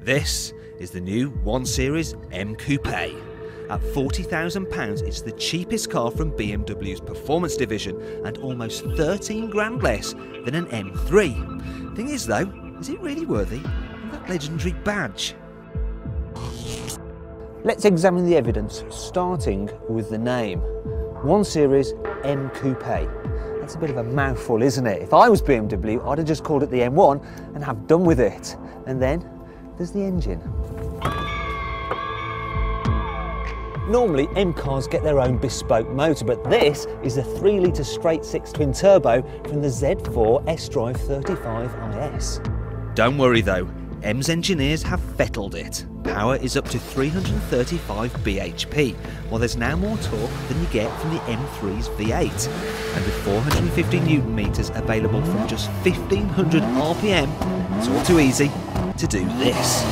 This is the new 1 Series M Coupe. At £40,000, it's the cheapest car from BMW's performance division and almost 13 grand less than an M3. Thing is though, is it really worthy of that legendary badge? Let's examine the evidence, starting with the name. 1 Series M Coupe. That's a bit of a mouthful, isn't it? If I was BMW, I'd have just called it the M1 and have done with it. And then there's the engine. Normally, M cars get their own bespoke motor, but this is a 3-litre straight-six twin-turbo from the Z4 S-Drive 35IS. Don't worry though, M's engineers have fettled it. Power is up to 335 bhp, while there's now more torque than you get from the M3's V8. And with 450 Newton meters available from just 1500 RPM, it's all too easy to do this.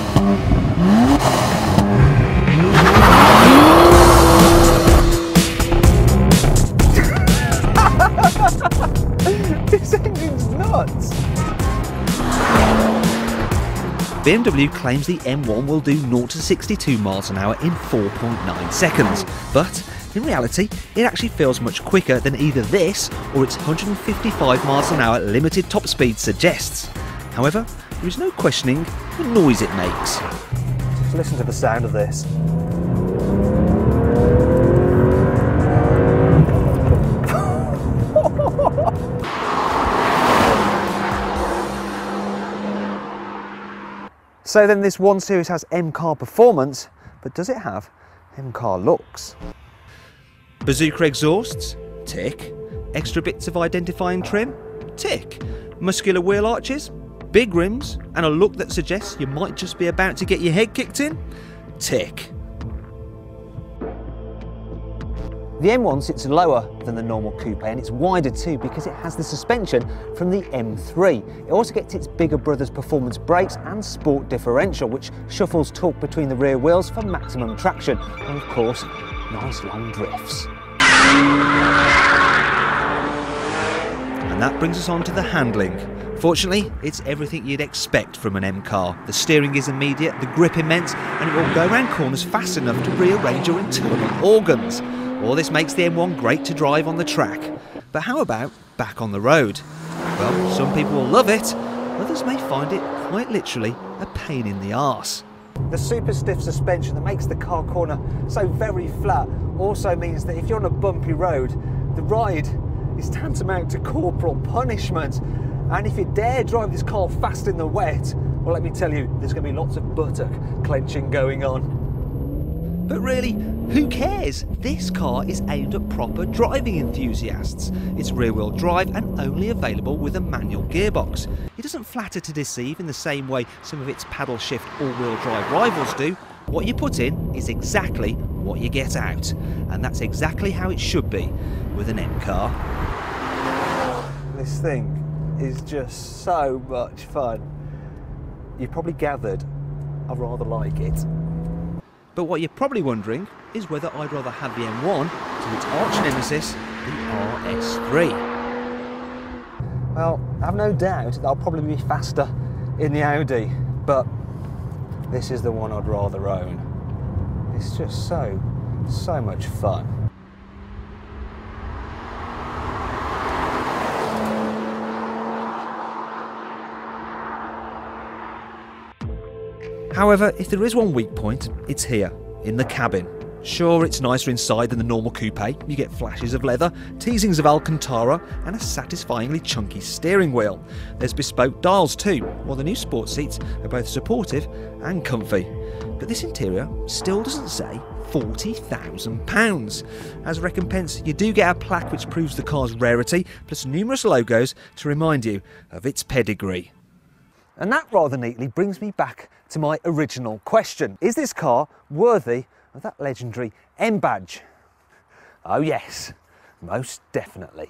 This engine's nuts! BMW claims the M1 will do 0 to 62 miles an hour in 4.9 seconds, but in reality it actually feels much quicker than either this or its 155 miles an hour limited top speed suggests. However, there is no questioning the noise it makes. Just listen to the sound of this. So then this 1 Series has M-car performance, but does it have M-car looks? Bazooka exhausts? Tick. Extra bits of identifying trim? Tick. Muscular wheel arches? Big rims? And a look that suggests you might just be about to get your head kicked in? Tick. The M1 sits lower than the normal coupe, and it's wider too because it has the suspension from the M3. It also gets its bigger brother's performance brakes and sport differential, which shuffles torque between the rear wheels for maximum traction, and of course, nice long drifts. And that brings us on to the handling. Fortunately, it's everything you'd expect from an M car. The steering is immediate, the grip immense, and it will go around corners fast enough to rearrange your internal organs. All this makes the M1 great to drive on the track. But how about back on the road? Well, some people will love it, others may find it quite literally a pain in the arse. The super stiff suspension that makes the car corner so very flat also means that if you're on a bumpy road, the ride is tantamount to corporal punishment. And if you dare drive this car fast in the wet, well, let me tell you, there's going to be lots of buttock clenching going on. But really, who cares? This car is aimed at proper driving enthusiasts. It's rear-wheel drive and only available with a manual gearbox. It doesn't flatter to deceive in the same way some of its paddle shift all-wheel drive rivals do. What you put in is exactly what you get out. And that's exactly how it should be with an M car. This thing is just so much fun. You've probably gathered I rather like it. But what you're probably wondering is whether I'd rather have the M1 to its arch nemesis, the RS3. Well, I have no doubt that I'll probably be faster in the Audi, but this is the one I'd rather own. It's just so much fun. However, if there is one weak point, it's here, in the cabin. Sure, it's nicer inside than the normal coupe. You get flashes of leather, teasings of Alcantara, and a satisfyingly chunky steering wheel. There's bespoke dials too, while the new sports seats are both supportive and comfy. But this interior still doesn't say £40,000. As recompense, you do get a plaque which proves the car's rarity, plus numerous logos to remind you of its pedigree. And that rather neatly brings me back to my original question. Is this car worthy of that legendary M badge? Oh yes, most definitely.